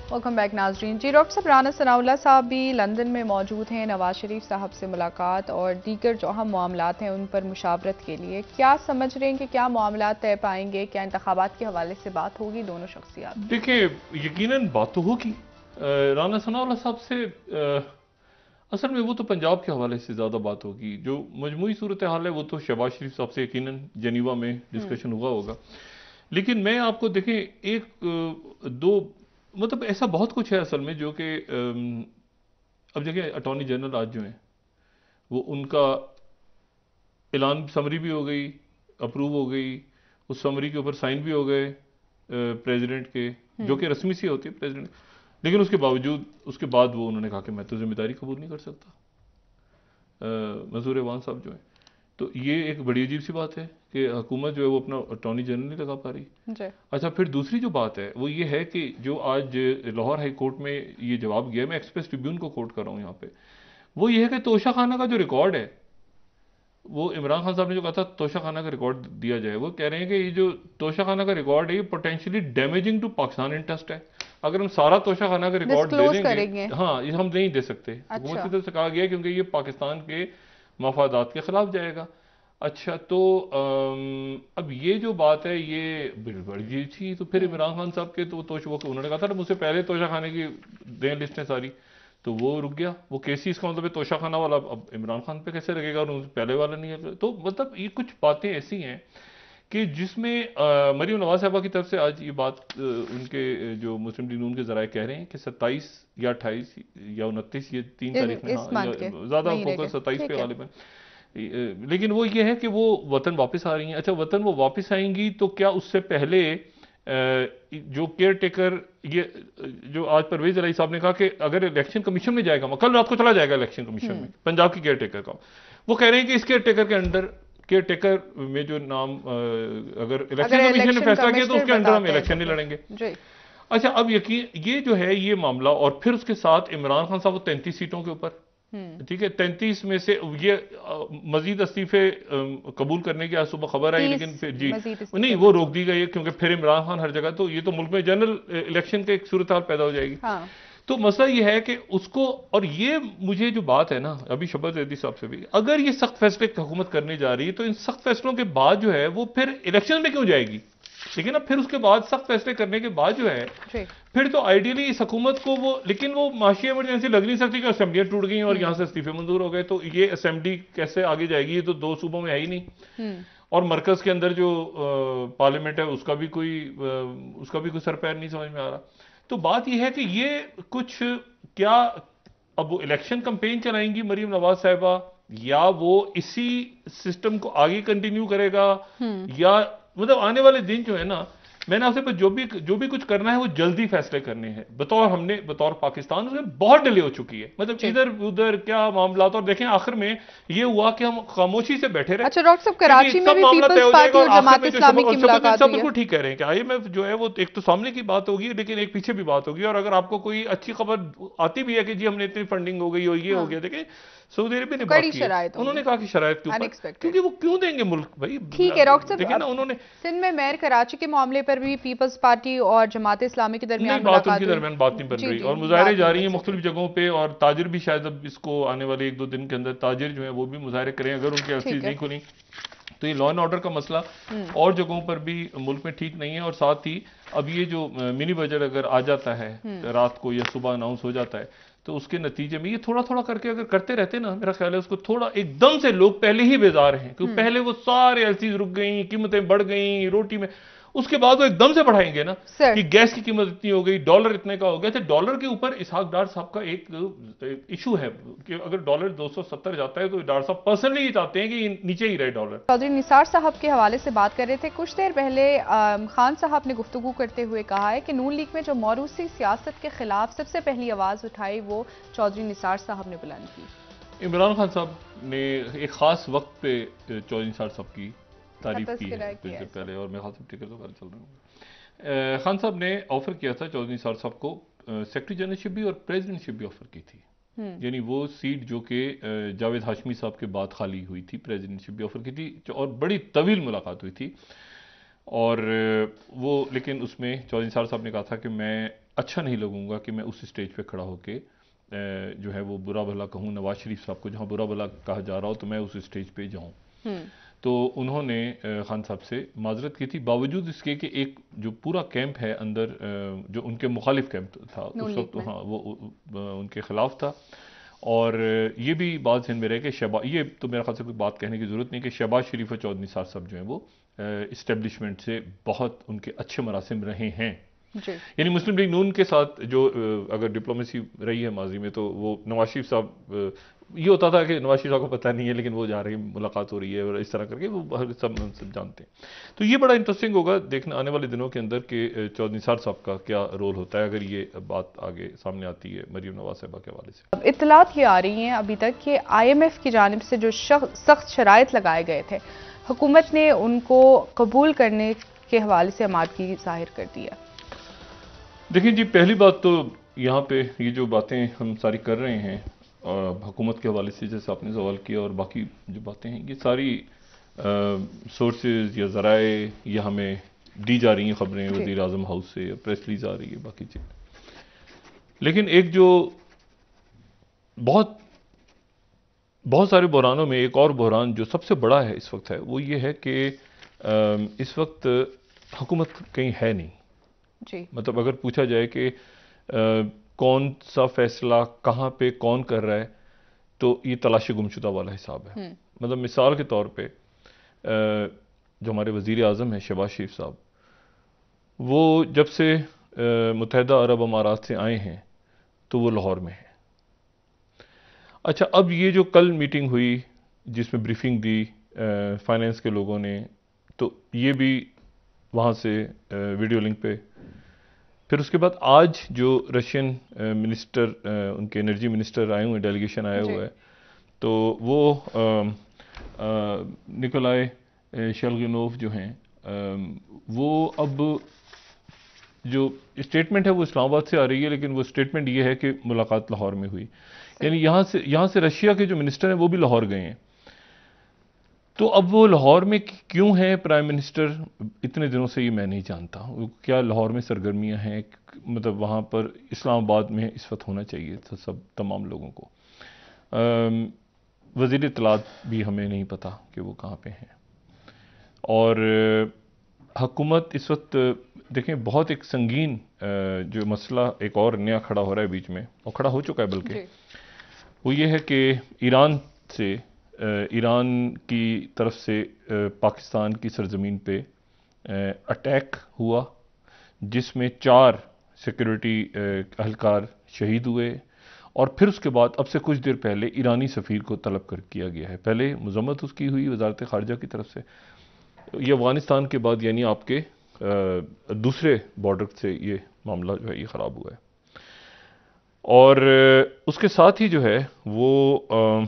Welcome back नाजरीन। जी doctor साहब, राना सनाउल्लाह साहब भी लंदन में मौजूद हैं। नवाज शरीफ साहब से मुलाकात और दीगर जो अहम मामलात हैं उन पर मुशावरत के लिए क्या समझ रहे हैं कि क्या मामलात तय पाएंगे? क्या इंतखाबात के हवाले से बात होगी दोनों शख्सियात की? देखिए, यकीनन बात तो होगी राना सनाउल्लाह साहब से। असल में वो तो पंजाब के हवाले से ज़्यादा बात होगी। जो मजमूई सूरत हाल है वो तो शहबाज शरीफ साहब से यकीनन जेनीवा में डिस्कशन हुआ होगा। लेकिन मैं आपको देखें एक दो मतलब ऐसा बहुत कुछ है असल में जो कि अब देखिए अटॉर्नी जनरल आज जो है वो उनका ऐलान समरी भी हो गई, अप्रूव हो गई, उस समरी के ऊपर साइन भी हो गए प्रेसिडेंट के, जो कि रस्मी सी होती है प्रेसिडेंट। लेकिन उसके बावजूद उसके बाद वो उन्होंने कहा कि मैं तो जिम्मेदारी कबूल नहीं कर सकता, मंजूर अवान साहब जो है। तो ये एक बड़ी अजीब सी बात है कि हुकूमत जो है वो अपना अटॉर्नी जनरल नहीं लगा पा रही। जी। अच्छा, फिर दूसरी जो बात है वो ये है कि जो आज लाहौर हाई कोर्ट में ये जवाब गया, मैं एक्सप्रेस ट्रिब्यून को कोट कर रहा हूँ यहाँ पे, वो ये है कि तोशा खाना का जो रिकॉर्ड है, वो इमरान खान साहब ने जो कहा था तोशा खाना का रिकॉर्ड दिया जाए, वो कह रहे हैं कि ये जो तोशा खाना का रिकॉर्ड है ये potentially damaging to Pakistan interest है। अगर हम सारा तोशा खाना का रिकॉर्ड दे डिस्क्लोज देंगे, करेंगे? हाँ, ये हम नहीं दे सकते, हुकूमत अच्छा। की तरफ से कहा गया क्योंकि ये पाकिस्तान के मफादात के खिलाफ जाएगा। अच्छा, तो अब ये जो बात है ये बड़ी अजीब थी। तो फिर इमरान खान साहब के तो तोश वो उन्होंने कहा था ना मुझसे पहले तोशा खाने की दें लिस्टें सारी, तो वो रुक गया। वो केसी इसका मतलब है तोशा खाना वाला अब इमरान खान पे कैसे लगेगा और उनसे पहले वाला नहीं है। तो मतलब ये कुछ बातें ऐसी हैं कि जिसमें मरीम नवाज साहबा की तरफ से आज ये बात उनके जो मुस्लिम लीग नून के जराए कह रहे हैं कि 27 या 28 या 29 ये 3 तारीख में, इस हाँ, मंथ या के ज़्यादा महीने के, फोकस 27 पे ठीक है। गालिबन। लेकिन वो ये है कि वो वतन वापस आ रही हैं। अच्छा, वतन वो वापस आएंगी तो क्या उससे पहले जो केयर टेकर, ये जो आज परवेज इलाही साहब ने कहा कि अगर इलेक्शन कमीशन में जाएगा, कल रात को चला जाएगा इलेक्शन कमीशन में पंजाब की केयर टेकर का, वो कह रहे हैं कि इस केयर टेकर के अंडर, केयर टेकर में जो नाम अगर अगर इलेक्शन कमीशन ने इलेक्शन फैसला किया तो कमिश्नर उसके अंडर हम बताते हैं तो इलेक्शन नहीं फिर लड़ेंगे। जी। अच्छा, अब यकीन ये जो है ये मामला, और फिर उसके साथ इमरान खान साहब वो 33 सीटों के ऊपर, ठीक है, 33 में से ये मजीद इस्तीफे कबूल करने की आज सुबह खबर आई, 30 लेकिन फिर जी मजीद नहीं, इस्तीफे वो रोक मंजूर। दी गई है क्योंकि फिर इमरान खान हर जगह, तो ये तो मुल्क में जनरल इलेक्शन के एक सूरत हाल पैदा हो जाएगी। हाँ। तो मसला ये है कि उसको, और ये मुझे जो बात है ना अभी शहबाज जैदी साहब से भी, अगर ये सख्त फैसले हुकूमत करने जा रही है तो इन सख्त फैसलों के बाद जो है वो फिर इलेक्शन में क्यों जाएगी? लेकिन अब फिर उसके बाद सख्त फैसले करने के बाद जो है जी। फिर तो आइडियली इस हुकूमत को वो, लेकिन वो माशी इमरजेंसी लग नहीं सकती कि असेंबलियां टूट गई और यहां से इस्तीफे मंजूर हो गए, तो ये असेंबली कैसे आगे जाएगी? ये तो दो सूबों में है ही नहीं, और मरकज के अंदर जो पार्लियामेंट है उसका भी कोई सर पैर नहीं समझ में आ रहा। तो बात यह है कि ये कुछ क्या, अब वो इलेक्शन कंपेन चलाएंगी मरीम नवाज साहिबा, या वो इसी सिस्टम को आगे कंटिन्यू करेगा, या मतलब आने वाले दिन जो है ना, मैंने आपसे जो भी कुछ करना है वो जल्दी फैसले करने हैं। बतौर पाकिस्तान उसमें बहुत डिले हो चुकी है, मतलब जी। इधर उधर क्या मामला। और देखें आखिर में ये हुआ कि हम खामोशी से बैठे रहे अच्छा डॉक्टर साहब, क्योंकि कराची में सब भी मामला तय पीपल्स हो जाएगा पार्टी और और आखिर जमात में जो इस्लामी की शबद मुलाकात सब हुई है। बिल्कुल ठीक कह रहे हैं कि आईएमएफ जो है वो एक तो सामने की बात होगी, लेकिन एक पीछे भी बात होगी। और अगर आपको कोई अच्छी खबर आती भी है कि जी हमने इतनी फंडिंग हो गई और ये हो हाँ। गया, देखिए सऊदी अरबिया तो ने बात कड़ी की है, शराइत होंगी। उन्होंने कहा कि शराइत के ऊपर, अनएक्सपेक्टेड। क्योंकि वो क्यों देंगे मुल्क भाई। ठीक है डॉक्टर साहब, देखिए ना, अब उन्होंने सिंध में मेयर कराची के मामले पर भी पीपल्स पार्टी और जमात इस्लामी के नहीं, दरमियान बात उनके मुलाकात हुई। दरमियान बात नहीं बन जी रही जी, और मुजाहरे बात नहीं जारी बन हैं सकी। मुख्तलिफ जगहों पे, और ताजिर भी शायद अब इसको आने वाले एक दो दिन के अंदर ताजिर जो है वो भी मुजाहरे करें अगर उनकी एलसीज ठीक है। नहीं खुली। तो ये लॉ एंड ऑर्डर का मसला और जगहों पर भी मुल्क में ठीक नहीं है। और साथ ही अब ये जो मिनी बजट अगर आ जाता है रात को या सुबह अनाउंस हो जाता है, तो उसके नतीजे में ये थोड़ा थोड़ा करके अगर करते रहते ना, मेरा ख्याल है उसको थोड़ा एकदम से, लोग पहले ही बेजार हैं क्योंकि पहले वो सारे एलसीज रुक गई, कीमतें बढ़ गई रोटी में, उसके बाद वो एकदम से बढ़ाएंगे ना सर। कि गैस की कीमत इतनी हो गई, डॉलर इतने का हो गया। तो डॉलर के ऊपर इसहाक डार साहब का एक इशू है कि अगर डॉलर 270 जाता है तो डार साहब पर्सनली ये चाहते हैं कि नीचे ही रहे डॉलर। चौधरी निसार साहब के हवाले से बात कर रहे थे कुछ देर पहले। खान साहब ने गुफ्तगू करते हुए कहा है कि नून लीग में जो मौरूसी सियासत के खिलाफ सबसे पहली आवाज उठाई वो चौधरी निसार साहब ने बुलंद की। इमरान खान साहब ने एक खास वक्त पे चौधरी निसार साहब की तारीफ की है कुछ देर पहले, और मेरे ख्याल से टिकट तो चल रहे होंगे। खान साहब ने ऑफर किया था चौधरी निसार साहब को सेक्रेटरी जनरलशिप भी और प्रेसिडेंटशिप भी ऑफर की थी, यानी वो सीट जो कि जावेद हाशमी साहब के बाद खाली हुई थी, प्रेसिडेंटशिप भी ऑफर की थी और बड़ी तवील मुलाकात हुई थी। और वो लेकिन उसमें चौधरी निसार साहब ने कहा था कि मैं अच्छा नहीं लगूंगा कि मैं उस स्टेज पे खड़ा होके जो है वो बुरा भला कहूँ नवाज शरीफ साहब को, जहाँ बुरा भला कहा जा रहा हो तो मैं उस स्टेज पे जाऊँ। तो उन्होंने खान साहब से माजरत की थी, बावजूद इसके कि एक जो पूरा कैंप है अंदर जो उनके मुखालिफ कैंप था उस वक्त, हाँ वो उनके खिलाफ था। और ये भी बात ध्यान में रहे कि ये तो मेरे ख्याल से कोई बात कहने की जरूरत नहीं कि शहबाज शरीफ और चौधरी निसार साहब जो हैं वो इस्टेब्लिशमेंट से बहुत उनके अच्छे मरासिम रहे हैं। यानी मुस्लिम लीग नून के साथ जो अगर डिप्लोमेसी रही है माजी में, तो वो नवाज शरीफ साहब, ये होता था कि नवाज शरीफ साहब को पता नहीं है लेकिन वो जा रही मुलाकात हो रही है और इस तरह करके वो सब जानते हैं। तो ये बड़ा इंटरेस्टिंग होगा देखना आने वाले दिनों के अंदर कि चौधरी निसार साहब का क्या रोल होता है अगर ये बात आगे सामने आती है मरियम नवाज साहबा के हवाले से। अब इत्तलात ये आ रही हैं अभी तक कि IMF की जानिब से जो सख्त शराइत लगाए गए थे, हुकूमत ने उनको कबूल करने के हवाले से आमादगी जाहिर कर दी है। देखिए जी, पहली बात तो यहाँ पे ये जो बातें हम सारी कर रहे हैं हुकूमत के हवाले से, जैसे आपने सवाल किया, और बाकी जो बातें हैं ये सारी सोर्सेज या ज़राए या हमें दी जा रही हैं खबरें वज़ीर आज़म हाउस से, या प्रेस रिलीज आ रही है, बाकी चीज़। लेकिन एक जो बहुत सारे बहरानों में एक और बहरान जो सबसे बड़ा है इस वक्त है, वो ये है कि इस वक्त हुकूमत कहीं है नहीं जी। मतलब अगर पूछा जाए कि कौन सा फैसला कहाँ पे कौन कर रहा है, तो ये तलाशी गुमशुदा वाला हिसाब है। मतलब मिसाल के तौर पे जो हमारे वज़ीर आज़म हैं शहबाज शरीफ साहब, वो जब से मुत्तहिदा अरब अमारात से आए हैं तो वो लाहौर में हैं। अच्छा, अब ये जो कल मीटिंग हुई जिसमें ब्रीफिंग दी फाइनेंस के लोगों ने, तो ये भी वहाँ से वीडियो लिंक पे, फिर उसके बाद आज जो रशियन मिनिस्टर उनके एनर्जी मिनिस्टर आए हुए, डेलीगेशन आया हुआ है, तो वो निकोलाई शेल्गिनोव जो हैं, वो अब जो स्टेटमेंट है वो इस्लामाबाद से आ रही है, लेकिन वो स्टेटमेंट ये है कि मुलाकात लाहौर में हुई। यानी यहाँ से रशिया के जो मिनिस्टर हैं वो भी लाहौर गए हैं। तो अब वो लाहौर में क्यों है प्राइम मिनिस्टर इतने दिनों से, ये मैं नहीं जानता। क्या लाहौर में सरगर्मियां हैं, मतलब वहाँ पर इस्लामाबाद में इस वक्त होना चाहिए था सब तमाम लोगों को। वज़ीर इत्तलात भी हमें नहीं पता कि वो कहाँ पे हैं। और हुकूमत इस वक्त देखें बहुत एक संगीन जो मसला एक और नया खड़ा हो रहा है बीच में, और खड़ा हो चुका है बल्कि, वो ये है कि ईरान की तरफ से पाकिस्तान की सरजमीन पे अटैक हुआ, जिसमें 4 सिक्योरिटी अहलकार शहीद हुए, और फिर उसके बाद अब से कुछ देर पहले ईरानी सफ़ीर को तलब किया गया है। पहले मजम्मत उसकी हुई वजारत ख़ारजा की तरफ से, ये अफ़गानिस्तान के बाद यानी आपके दूसरे बॉर्डर से ये मामला जो है ये ख़राब हुआ है। और उसके साथ ही जो है वो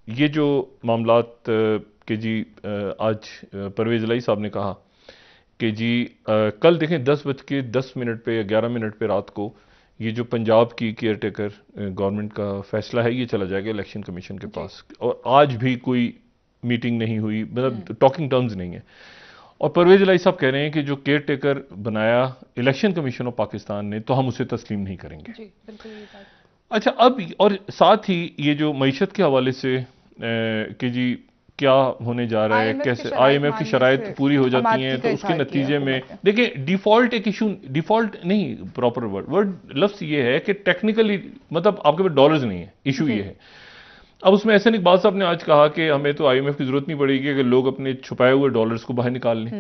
ये जो मामलात के जी आज परवेज़ इलाही साहब ने कहा कि जी कल देखें 10:10 पे या 11 पे रात को ये जो पंजाब की केयर टेकर गवर्नमेंट का फैसला है ये चला जाएगा इलेक्शन कमीशन के पास, और आज भी कोई मीटिंग नहीं हुई, मतलब टॉकिंग टर्म्स नहीं है। और परवेज़ इलाही साहब कह रहे हैं कि जो केयर टेकर बनाया इलेक्शन कमीशन ऑफ पाकिस्तान ने, तो हम उसे तस्लीम नहीं करेंगे। जी, बिल्कुल ये बात। अच्छा, अब और साथ ही ये जो मईशत के हवाले से कि जी क्या होने जा रहा है, कैसे IMF की शराइत पूरी हो जाती हैं, तो उसके नतीजे में देखिए डिफ़ॉल्ट एक इशू, डिफ़ॉल्ट नहीं प्रॉपर वर्ड लफ्ज़ ये है कि टेक्निकली मतलब आपके पास डॉलर्स नहीं है, इशू ये है। अब उसमें एहसन इकबाल साहब ने आज कहा कि हमें तो IMF की जरूरत नहीं पड़ेगी कि लोग अपने छुपाए हुए डॉलर्स को बाहर निकाल लें।